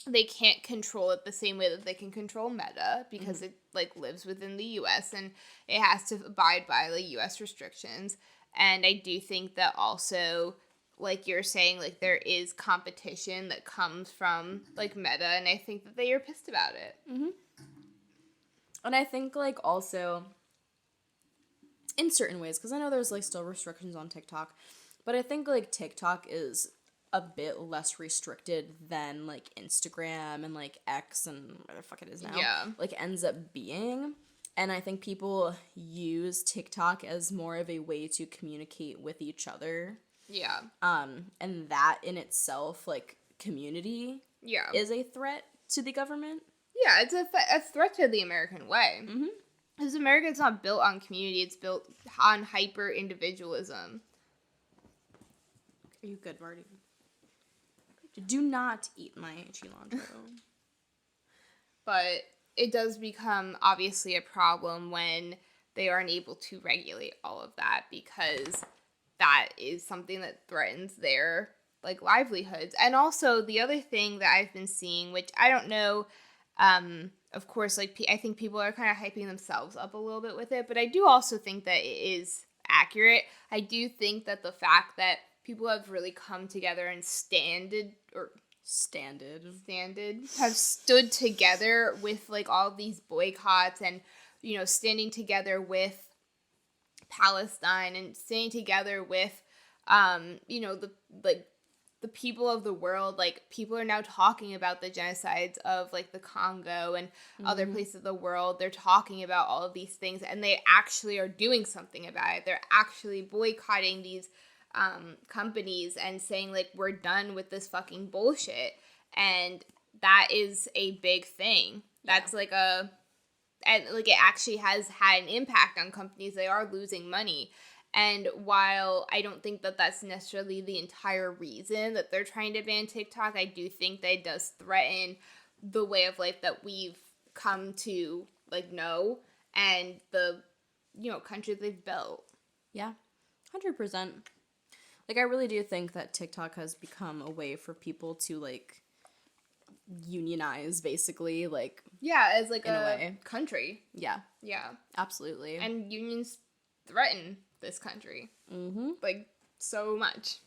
they can't control it the same way that they can control Meta, because it, like, lives within the U.S. and it has to abide by, like, U.S. restrictions. And I do think that also, like you're saying, like, there is competition that comes from, like, Meta, and I think that they are pissed about it. Mm-hmm. And I think, like, also, in certain ways, because I know there's, like, still restrictions on TikTok, but I think, like, TikTok is a bit less restricted than, like, Instagram and, like, X and whatever the fuck it is now. Yeah. Like, ends up being. And I think people use TikTok as more of a way to communicate with each other. Yeah. And that in itself, like, community is a threat to the government. Yeah, it's a threat to the American way. Mm-hmm. Because America's not built on community, it's built on hyper-individualism. Are you good, Marty? Do not eat my cilantro. But it does become, obviously, a problem when they aren't able to regulate all of that, because that is something that threatens their, like, livelihoods. And also, the other thing that I've been seeing, which I don't know, of course, like, I think people are kind of hyping themselves up a little bit with it, but I do also think that it is accurate. I do think that the fact that people have really come together and have stood together with, like, all of these boycotts and, you know, standing together with Palestine and standing together with, you know, the people of the world. Like, people are now talking about the genocides of, like, the Congo and other places of the world. They're talking about all of these things, and they actually are doing something about it. They're actually boycotting these companies and saying, like, we're done with this fucking bullshit. And that is a big thing. That's like a and like it actually has had an impact on companies. They are losing money. And while I don't think that that's necessarily the entire reason that they're trying to ban TikTok, I do think that it does threaten the way of life that we've come to like know and the, you know, country they've built. Yeah, 100%. Like, I really do think that TikTok has become a way for people to, like, unionize, basically, like... Yeah, as, like, in a way. country. Yeah. Yeah. Absolutely. And unions threaten this country. Mm-hmm. Like, so much.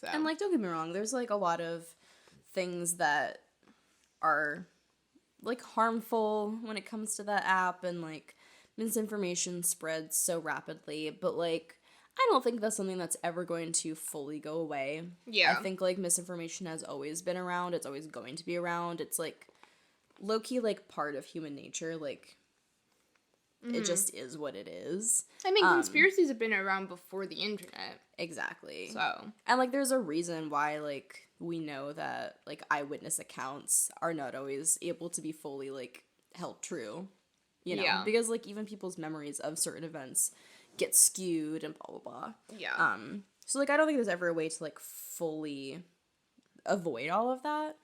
So. And, like, don't get me wrong, there's, like, a lot of things that are, like, harmful when it comes to that app, and, like, misinformation spreads so rapidly, but, like... I don't think that's something that's ever going to fully go away. Yeah. I think, like, misinformation has always been around. It's always going to be around. It's, like, low-key, like, part of human nature. Like, it just is what it is. I mean, conspiracies have been around before the internet. Exactly. So. And, like, there's a reason why, like, we know that, like, eyewitness accounts are not always able to be fully, like, held true. You know? Yeah. Because, like, even people's memories of certain events get skewed and blah, blah, blah. Yeah. So, like, I don't think there's ever a way to, like, fully avoid all of that.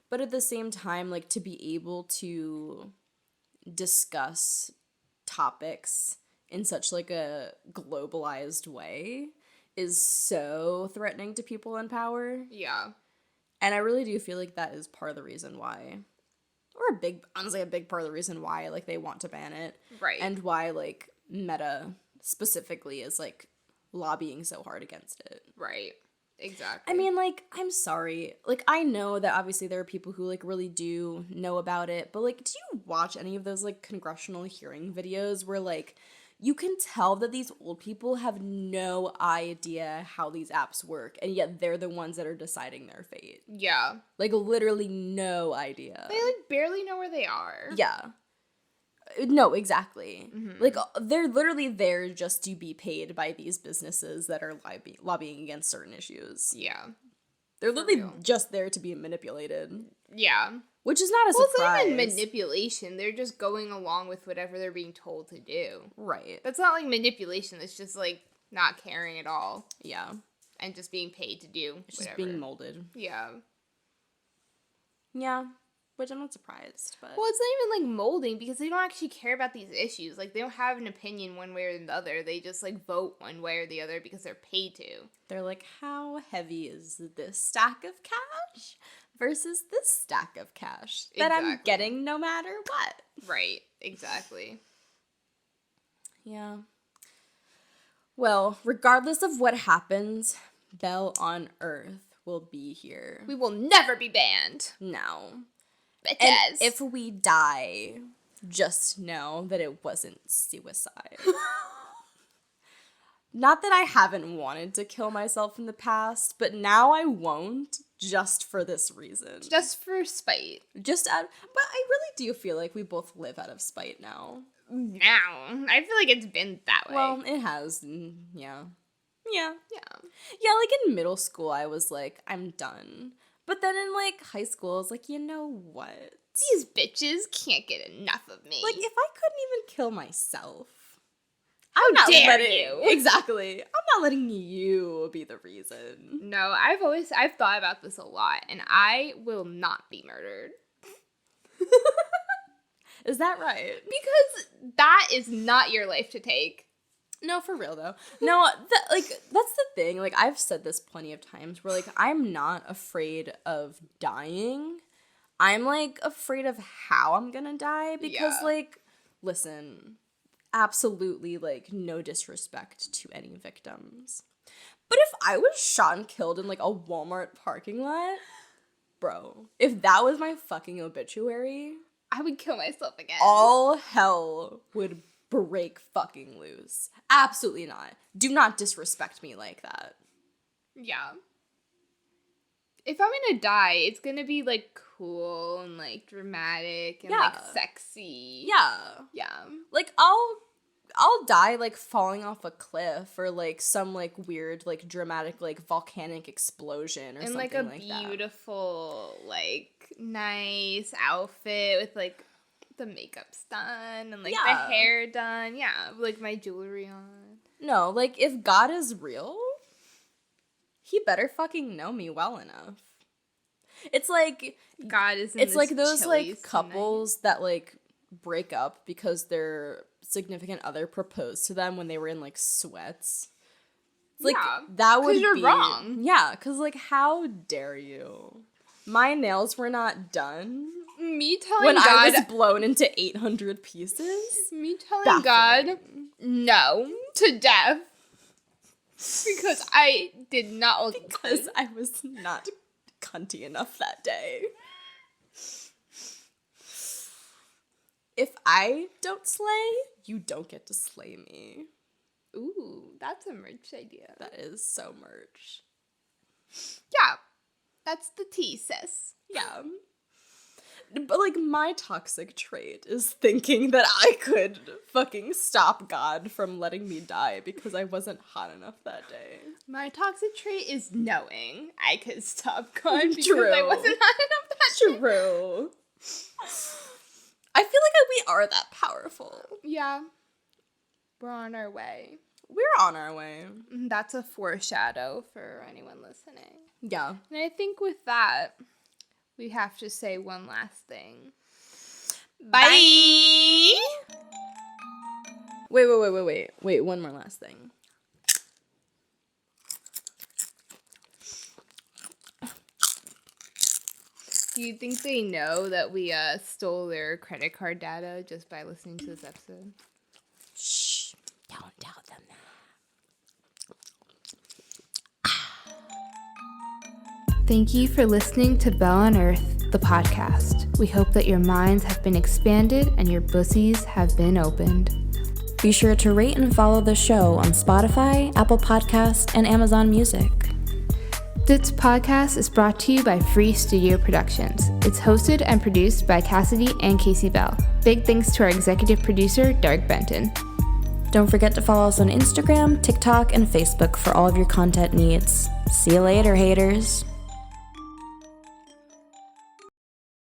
But at the same time, like, to be able to discuss topics in such, like, a globalized way is so threatening to people in power. Yeah. And I really do feel like that is part of the reason why, or honestly, a big part of the reason why, like, they want to ban it. Right. And why, like, Meta specifically is, like, lobbying so hard against it. Right. Exactly. I mean, like, I'm sorry. Like, I know that obviously there are people who, like, really do know about it, but, like, do you watch any of those, like, congressional hearing videos where, like, you can tell that these old people have no idea how these apps work, and yet they're the ones that are deciding their fate? Yeah. Like, literally no idea. They, like, barely know where they are. Yeah. No, exactly. Mm-hmm. Like, they're literally there just to be paid by these businesses that are lobbying against certain issues. Yeah. They're literally just there to be manipulated. Yeah. Which is not a surprise. Well, it's not even manipulation. They're just going along with whatever they're being told to do. Right. That's not, like, manipulation. It's just, like, not caring at all. Yeah. And just being paid to do It's whatever. just being molded. Yeah. Yeah. Which I'm not surprised, but... Well, it's not even, like, molding, because they don't actually care about these issues. Like, they don't have an opinion one way or the other. They just, like, vote one way or the other because they're paid to. They're like, how heavy is this stack of cash versus this stack of cash that I'm getting no matter what? Right. Exactly. Yeah. Well, regardless of what happens, Bell on Earth will be here. We will never be banned. No. Bitches. And if we die, just know that it wasn't suicide. Not that I haven't wanted to kill myself in the past, but now I won't, just for this reason. Just for spite. But I really do feel like we both live out of spite now. Now. I feel like it's been that way. Well, it has, yeah. Yeah. Yeah. Yeah, like in middle school, I was like, I'm done. But then in, like, high school, I was like, you know what? These bitches can't get enough of me. Like, if I couldn't even kill myself, How dare you? Exactly. I'm not letting you be the reason. No, I've thought about this a lot, and I will not be murdered. Is that right? Because that is not your life to take. No, for real, though. No, that's the thing. Like, I've said this plenty of times where, like, I'm not afraid of dying. I'm, like, afraid of how I'm gonna die because, like, listen, absolutely, like, no disrespect to any victims. But if I was shot and killed in, like, a Walmart parking lot, bro, if that was my fucking obituary, I would kill myself again. all hell would break fucking loose. Absolutely not. Do not disrespect me like that. Yeah. If I'm gonna die, it's gonna be, like, cool and, like, dramatic and, like, sexy. Yeah. Yeah. Like, I'll die, like, falling off a cliff or, like, some, like, weird, like, dramatic, like, volcanic explosion or and, something like, like that. beautiful, like, nice outfit with, like, the makeup's done and, like, Yeah. the hair done. Yeah, like, my jewelry on. No, like, if God is real, he better fucking know me well enough. It's like... God is in It's this like those, Chili's like, couples that, like, break up because their significant other proposed to them when they were in, like, sweats. It's like, Yeah, that would 'cause you're be... wrong. Yeah, because, like, how dare you? My nails were not done Me telling when God... I was blown into 800 pieces. Me telling God no to death because I did not look Because good. I was not cunty enough that day. If I don't slay, you don't get to slay me. Ooh, that's a merch idea. That is so merch. Yeah, that's the tea, sis. Yeah. But, like, my toxic trait is thinking that I could fucking stop God from letting me die because I wasn't hot enough that day. My toxic trait is knowing I could stop God because True. I wasn't hot enough that day. True. I feel like we are that powerful. Yeah, we're on our way. We're on our way. That's a foreshadow for anyone listening. Yeah. And I think with that, we have to say one last thing. Bye! Wait, one more last thing. Do you think they know that we stole their credit card data just by listening to this episode? Shh, don't tell them that. Thank you for listening to Bell on Earth, the podcast. We hope that your minds have been expanded and your pussies have been opened. Be sure to rate and follow the show on Spotify, Apple Podcasts, and Amazon Music. This podcast is brought to you by Free Studio Productions. It's hosted and produced by Cassidy and Casey Bell. Big thanks to our executive producer, Dark Benton. Don't forget to follow us on Instagram, TikTok, and Facebook for all of your content needs. See you later, haters.